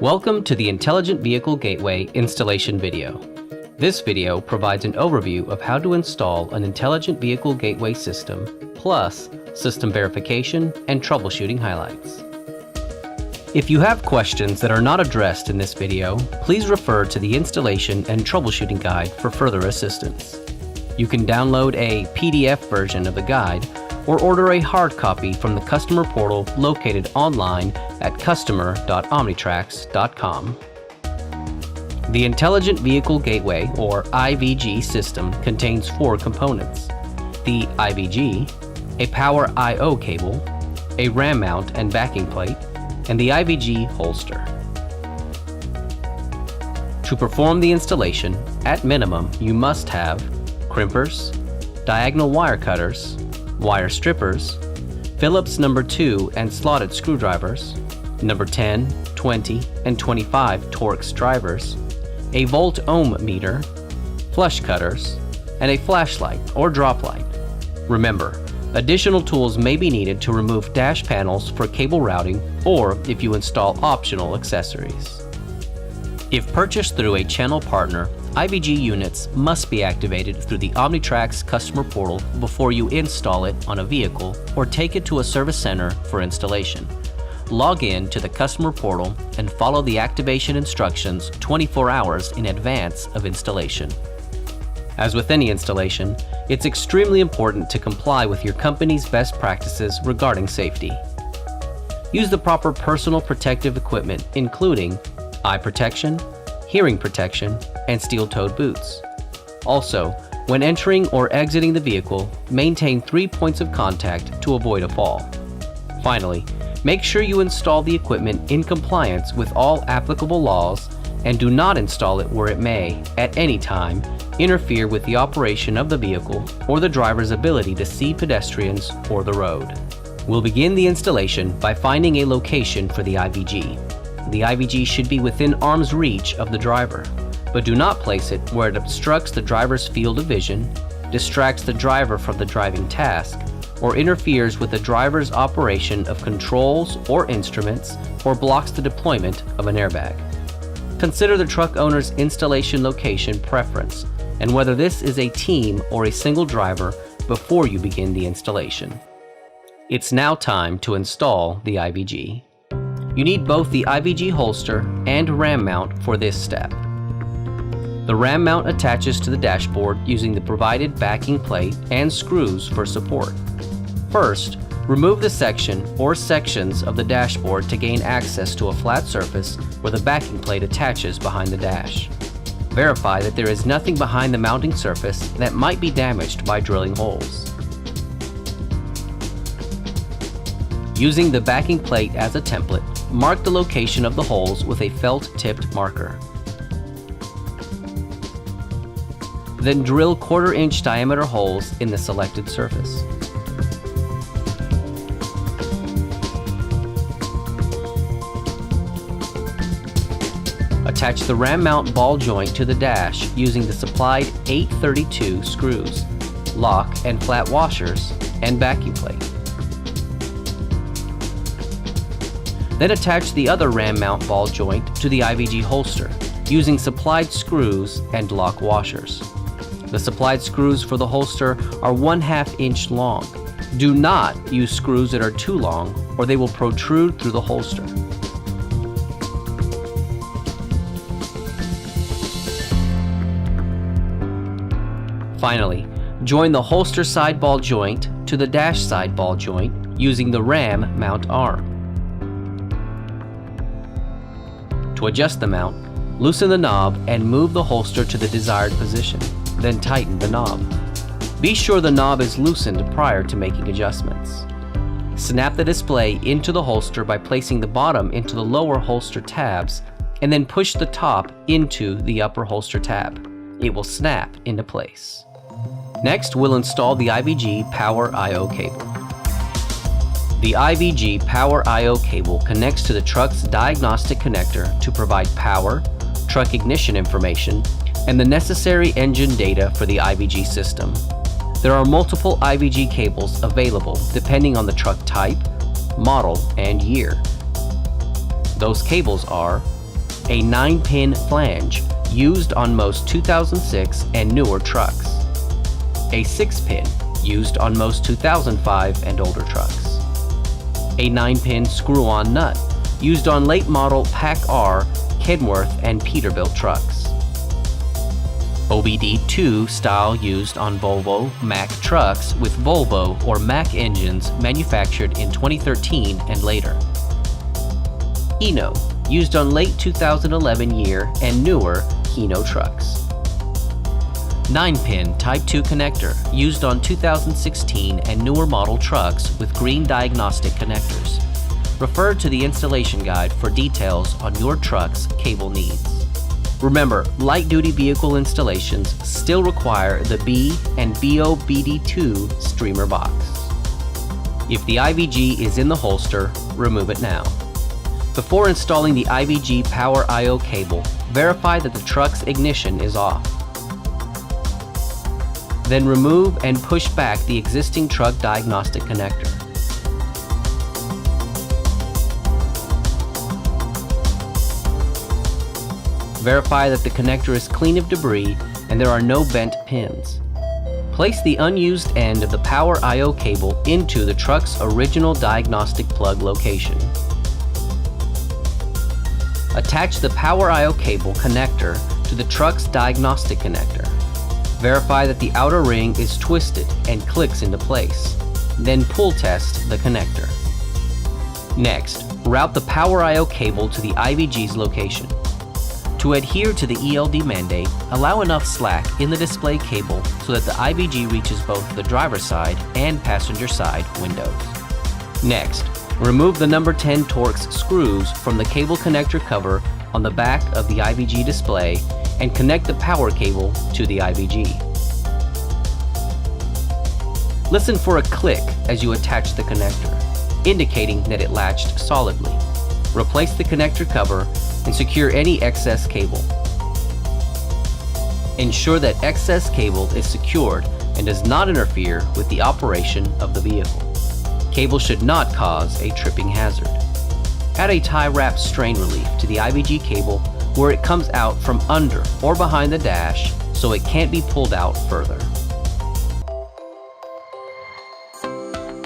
Welcome to the Intelligent Vehicle Gateway installation video. This video provides an overview of how to install an Intelligent Vehicle Gateway system, plus system verification and troubleshooting highlights. If you have questions that are not addressed in this video, please refer to the installation and troubleshooting guide for further assistance. You can download a PDF version of the guide or order a hard copy from the customer portal located online at customer.omnitracs.com. The Intelligent Vehicle Gateway, or IVG system, contains 4 components: the IVG, a power I/O cable, a RAM mount and backing plate, and the IVG holster. To perform the installation, at minimum, you must have crimpers, diagonal wire cutters, wire strippers, Phillips number 2 and slotted screwdrivers, number 10, 20, and 25 Torx drivers, a volt ohm meter, flush cutters, and a flashlight or drop light. Remember, additional tools may be needed to remove dash panels for cable routing or if you install optional accessories. If purchased through a channel partner, IVG units must be activated through the Omnitracs customer portal before you install it on a vehicle or take it to a service center for installation. Log in to the customer portal and follow the activation instructions 24 hours in advance of installation. As with any installation, it's extremely important to comply with your company's best practices regarding safety. Use the proper personal protective equipment, including eye protection, hearing protection, and steel-toed boots. Also, when entering or exiting the vehicle, maintain 3 points of contact to avoid a fall. Finally, make sure you install the equipment in compliance with all applicable laws and do not install it where it may, at any time, interfere with the operation of the vehicle or the driver's ability to see pedestrians or the road. We'll begin the installation by finding a location for the IVG. The IVG should be within arm's reach of the driver, but do not place it where it obstructs the driver's field of vision, distracts the driver from the driving task, or interferes with the driver's operation of controls or instruments, or blocks the deployment of an airbag. Consider the truck owner's installation location preference and whether this is a team or a single driver before you begin the installation. It's now time to install the IVG. You need both the IVG holster and RAM mount for this step. The RAM mount attaches to the dashboard using the provided backing plate and screws for support. First, remove the section or sections of the dashboard to gain access to a flat surface where the backing plate attaches behind the dash. Verify that there is nothing behind the mounting surface that might be damaged by drilling holes. Using the backing plate as a template, mark the location of the holes with a felt-tipped marker. Then drill 1/4-inch diameter holes in the selected surface. Attach the RAM mount ball joint to the dash using the supplied 832 screws, lock and flat washers, and backing plate. Then attach the other RAM mount ball joint to the IVG holster using supplied screws and lock washers. The supplied screws for the holster are 1/2 inch long. Do not use screws that are too long or they will protrude through the holster. Finally, join the holster side ball joint to the dash side ball joint using the RAM mount arm. To adjust the mount, loosen the knob and move the holster to the desired position, then tighten the knob. Be sure the knob is loosened prior to making adjustments. Snap the display into the holster by placing the bottom into the lower holster tabs and then push the top into the upper holster tab. It will snap into place. Next, we'll install the IVG power I/O cable. The IVG power I/O cable connects to the truck's diagnostic connector to provide power, truck ignition information, and the necessary engine data for the IVG system. There are multiple IVG cables available depending on the truck type, model, and year. Those cables are a 9-pin flange used on most 2006 and newer trucks, a 6-pin used on most 2005 and older trucks, a 9-pin screw-on nut used on late model PAC-R, Kenworth, and Peterbilt trucks, OBD2 style used on Volvo Mack trucks with Volvo or Mack engines manufactured in 2013 and later, Hino used on late 2011 year and newer Hino trucks, 9-pin Type 2 connector used on 2016 and newer model trucks with green diagnostic connectors. Refer to the installation guide for details on your truck's cable needs. Remember, light-duty vehicle installations still require the B and BOBD2 streamer box. If the IVG is in the holster, remove it now. Before installing the IVG Power I/O cable, verify that the truck's ignition is off. Then remove and push back the existing truck diagnostic connector. Verify that the connector is clean of debris and there are no bent pins. Place the unused end of the Power I/O cable into the truck's original diagnostic plug location. Attach the Power I/O cable connector to the truck's diagnostic connector. Verify that the outer ring is twisted and clicks into place. Then pull test the connector. Next, route the Power I/O cable to the IVG's location. To adhere to the ELD mandate, allow enough slack in the display cable so that the IVG reaches both the driver's side and passenger side windows. Next, remove the number 10 Torx screws from the cable connector cover on the back of the IVG display and connect the power cable to the IVG. Listen for a click as you attach the connector, indicating that it latched solidly. Replace the connector cover and secure any excess cable. Ensure that excess cable is secured and does not interfere with the operation of the vehicle. Cable should not cause a tripping hazard. Add a tie wrap strain relief to the IVG cable where it comes out from under or behind the dash so it can't be pulled out further.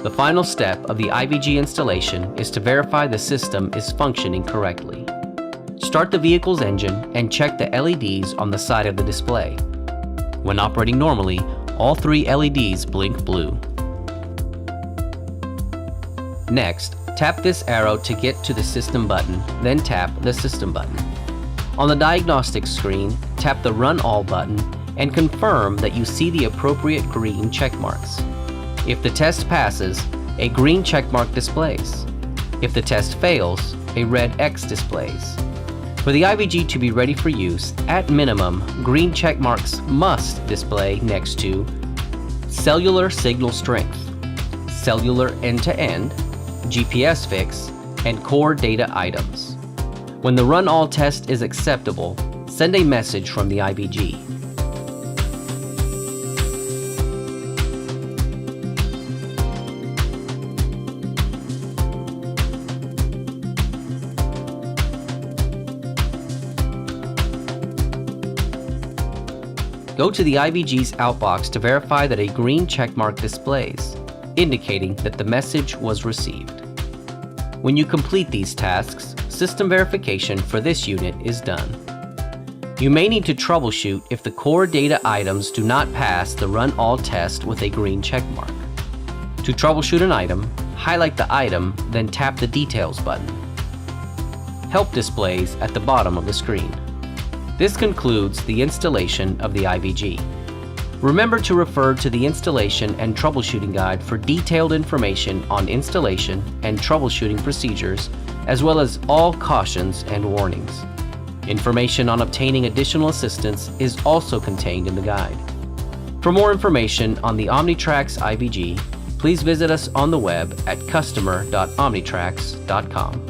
The final step of the IVG installation is to verify the system is functioning correctly. Start the vehicle's engine and check the LEDs on the side of the display. When operating normally, all 3 LEDs blink blue. Next, tap this arrow to get to the system button, then tap the system button. On the diagnostics screen, tap the Run All button and confirm that you see the appropriate green check marks. If the test passes, a green check mark displays. If the test fails, a red X displays. For the IVG to be ready for use, at minimum, green check marks must display next to cellular signal strength, cellular end-to-end, GPS fix, and core data items. When the Run All test is acceptable, send a message from the IVG. Go to the IVG's outbox to verify that a green checkmark displays, indicating that the message was received. When you complete these tasks, system verification for this unit is done. You may need to troubleshoot if the core data items do not pass the Run All test with a green checkmark. To troubleshoot an item, highlight the item, then tap the Details button. Help displays at the bottom of the screen. This concludes the installation of the IVG. Remember to refer to the installation and troubleshooting guide for detailed information on installation and troubleshooting procedures, as well as all cautions and warnings. Information on obtaining additional assistance is also contained in the guide. For more information on the Omnitracs IVG, please visit us on the web at customer.omnitracs.com.